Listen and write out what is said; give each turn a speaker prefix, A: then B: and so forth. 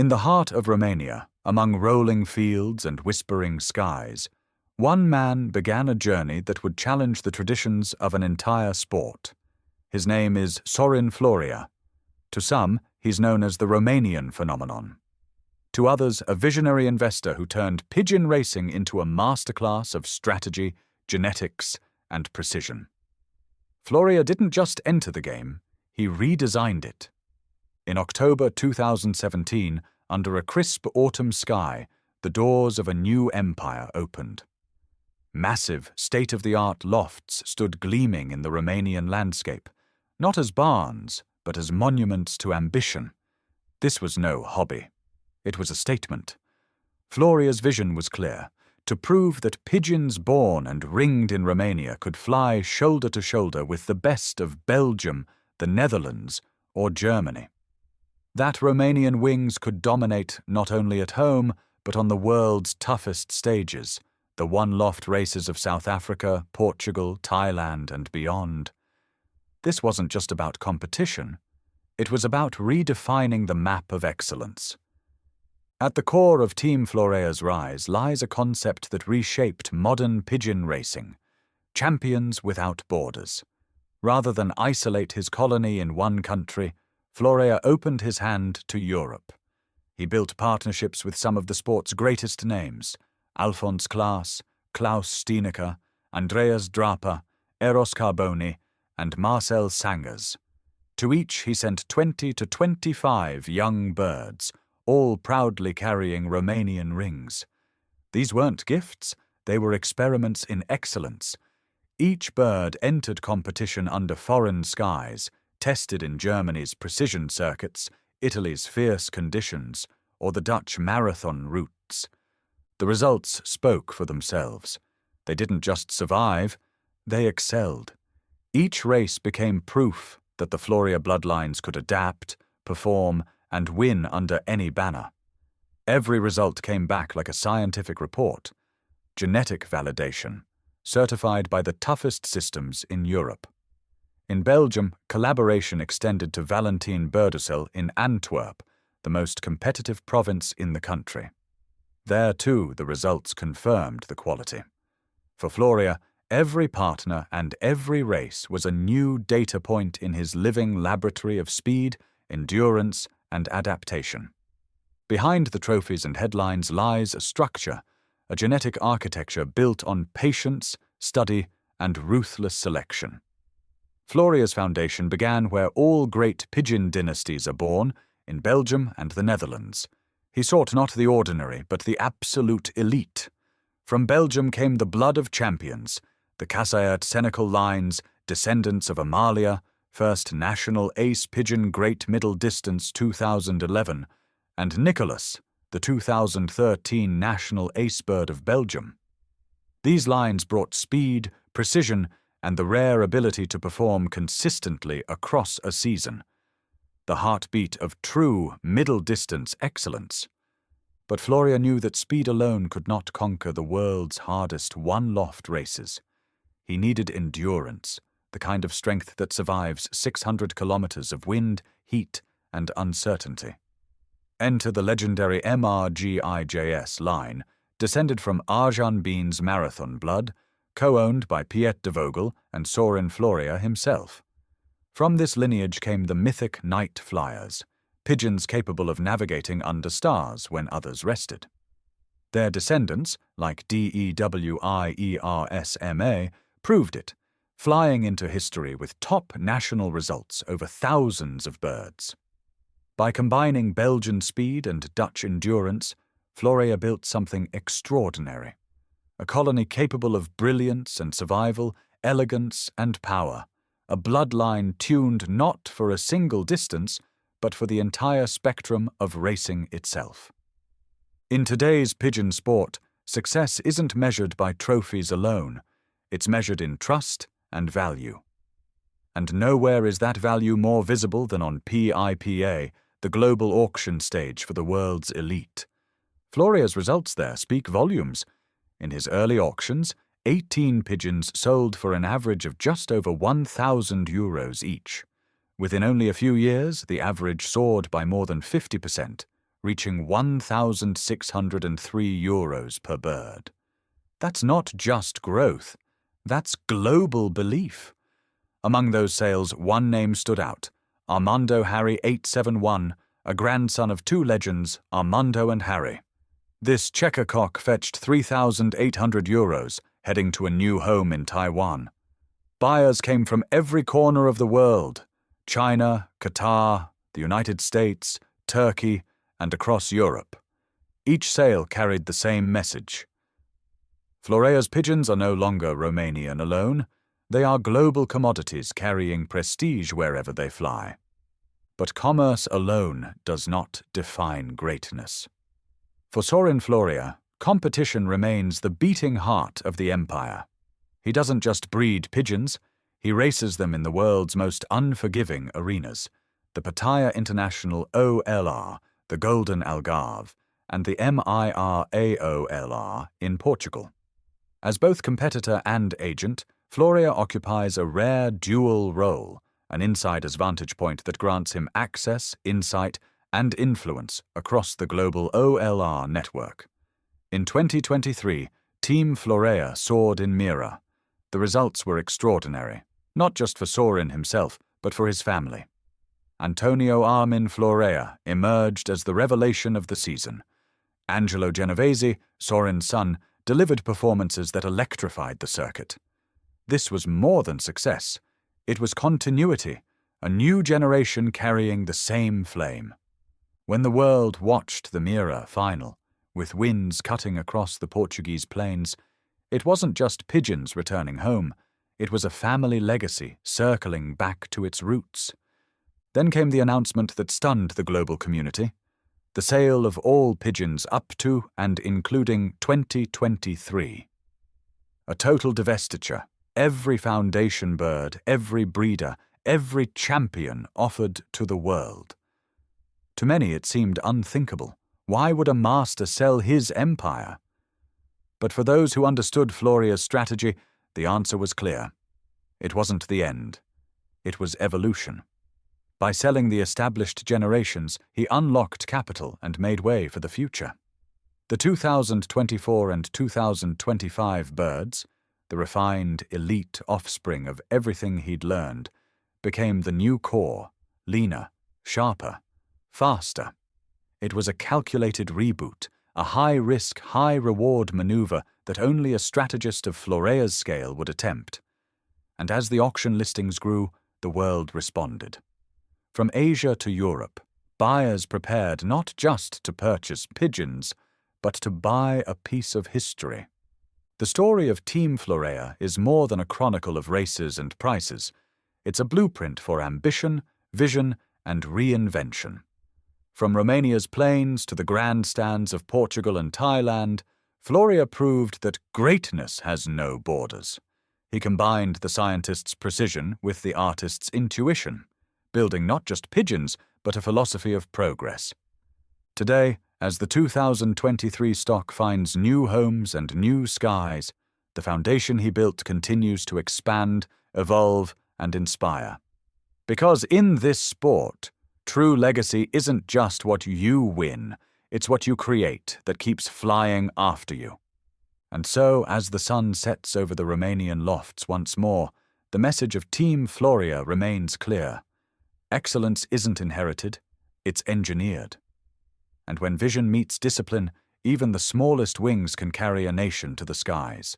A: In the heart of Romania, among rolling fields and whispering skies, one man began a journey that would challenge the traditions of an entire sport. His name is Sorin Florea. To some, he's known as the Romanian phenomenon. To others, a visionary investor who turned pigeon racing into a masterclass of strategy, genetics, and precision. Florea didn't just enter the game, he redesigned it. In October 2017, under a crisp autumn sky, the doors of a new empire opened. Massive, state-of-the-art lofts stood gleaming in the Romanian landscape, not as barns, but as monuments to ambition. This was no hobby. It was a statement. Florea's vision was clear: to prove that pigeons born and ringed in Romania could fly shoulder to shoulder with the best of Belgium, the Netherlands, or Germany. That Romanian wings could dominate not only at home, but on the world's toughest stages, the one-loft races of South Africa, Portugal, Thailand, and beyond. This wasn't just about competition. It was about redefining the map of excellence. At the core of Team Florea's rise lies a concept that reshaped modern pigeon racing: champions without borders. Rather than isolate his colony in one country, Florea opened his hand to Europe. He built partnerships with some of the sport's greatest names: Alfons Klaas, Klaus Steinecker, Andreas Draper, Eros Carboni, and Marcel Sangers. To each he sent 20 to 25 young birds, all proudly carrying Romanian rings. These weren't gifts, they were experiments in excellence. Each bird entered competition under foreign skies, tested in Germany's precision circuits, Italy's fierce conditions, or the Dutch marathon routes. The results spoke for themselves. They didn't just survive, they excelled. Each race became proof that the Florea bloodlines could adapt, perform, and win under any banner. Every result came back like a scientific report: genetic validation, certified by the toughest systems in Europe. In Belgium, collaboration extended to Valentine Birdusel in Antwerp, the most competitive province in the country. There, too, the results confirmed the quality. For Florea, every partner and every race was a new data point in his living laboratory of speed, endurance, and adaptation. Behind the trophies and headlines lies a structure, a genetic architecture built on patience, study, and ruthless selection. Florea's foundation began where all great pigeon dynasties are born, in Belgium and the Netherlands. He sought not the ordinary, but the absolute elite. From Belgium came the blood of champions, the Casayert-Senecal lines, descendants of Amalia, first national ace pigeon great middle distance 2011, and Nicholas, the 2013 national ace bird of Belgium. These lines brought speed, precision, and the rare ability to perform consistently across a season, the heartbeat of true middle-distance excellence. But Florea knew that speed alone could not conquer the world's hardest one-loft races. He needed endurance, the kind of strength that survives 600 kilometers of wind, heat, and uncertainty. Enter the legendary MRGIJS line, descended from Arjan Bean's marathon blood, co-owned by Piet de Vogel and Sorin Florea himself. From this lineage came the mythic night flyers, pigeons capable of navigating under stars when others rested. Their descendants, like DEWIERSMA, proved it, flying into history with top national results over thousands of birds. By combining Belgian speed and Dutch endurance, Florea built something extraordinary. A colony capable of brilliance and survival, elegance and power, a bloodline tuned not for a single distance, but for the entire spectrum of racing itself. In today's pigeon sport, success isn't measured by trophies alone, it's measured in trust and value. And nowhere is that value more visible than on PIPA, the global auction stage for the world's elite. Florea's results there speak volumes. In his early auctions, 18 pigeons sold for an average of just over €1,000 each. Within only a few years, the average soared by more than 50%, reaching €1,603 per bird. That's not just growth, that's global belief. Among those sales, one name stood out: Armando Harry 871, a grandson of two legends, Armando and Harry. This checker cock fetched €3,800, heading to a new home in Taiwan. Buyers came from every corner of the world: China, Qatar, the United States, Turkey, and across Europe. Each sale carried the same message. Florea's pigeons are no longer Romanian alone. They are global commodities carrying prestige wherever they fly. But commerce alone does not define greatness. For Sorin Florea, competition remains the beating heart of the empire. He doesn't just breed pigeons, he races them in the world's most unforgiving arenas: the Pattaya International OLR, the Golden Algarve, and the MIRAOLR in Portugal. As both competitor and agent, Florea occupies a rare dual role, an insider's vantage point that grants him access, insight, and influence across the global OLR network. In 2023, Team Florea soared in Mira. The results were extraordinary, not just for Sorin himself, but for his family. Antonio Armin Florea emerged as the revelation of the season. Angelo Genovese, Sorin's son, delivered performances that electrified the circuit. This was more than success. It was continuity, a new generation carrying the same flame. When the world watched the Mira final, with winds cutting across the Portuguese plains, it wasn't just pigeons returning home, it was a family legacy circling back to its roots. Then came the announcement that stunned the global community: the sale of all pigeons up to and including 2023. A total divestiture, every foundation bird, every breeder, every champion offered to the world. To many it seemed unthinkable. Why would a master sell his empire? But for those who understood Florea's strategy, the answer was clear. It wasn't the end. It was evolution. By selling the established generations, he unlocked capital and made way for the future. The 2024 and 2025 birds, the refined, elite offspring of everything he'd learned, became the new core: leaner, sharper, faster. It was a calculated reboot, a high-risk, high-reward maneuver that only a strategist of Florea's scale would attempt. And as the auction listings grew, the world responded. From Asia to Europe, buyers prepared not just to purchase pigeons, but to buy a piece of history. The story of Team Florea is more than a chronicle of races and prices. It's a blueprint for ambition, vision, and reinvention. From Romania's plains to the grandstands of Portugal and Thailand, Florea proved that greatness has no borders. He combined the scientist's precision with the artist's intuition, building not just pigeons, but a philosophy of progress. Today, as the 2023 stock finds new homes and new skies, the foundation he built continues to expand, evolve, and inspire. Because in this sport, true legacy isn't just what you win, it's what you create that keeps flying after you. And so, as the sun sets over the Romanian lofts once more, the message of Team Florea remains clear. Excellence isn't inherited, it's engineered. And when vision meets discipline, even the smallest wings can carry a nation to the skies.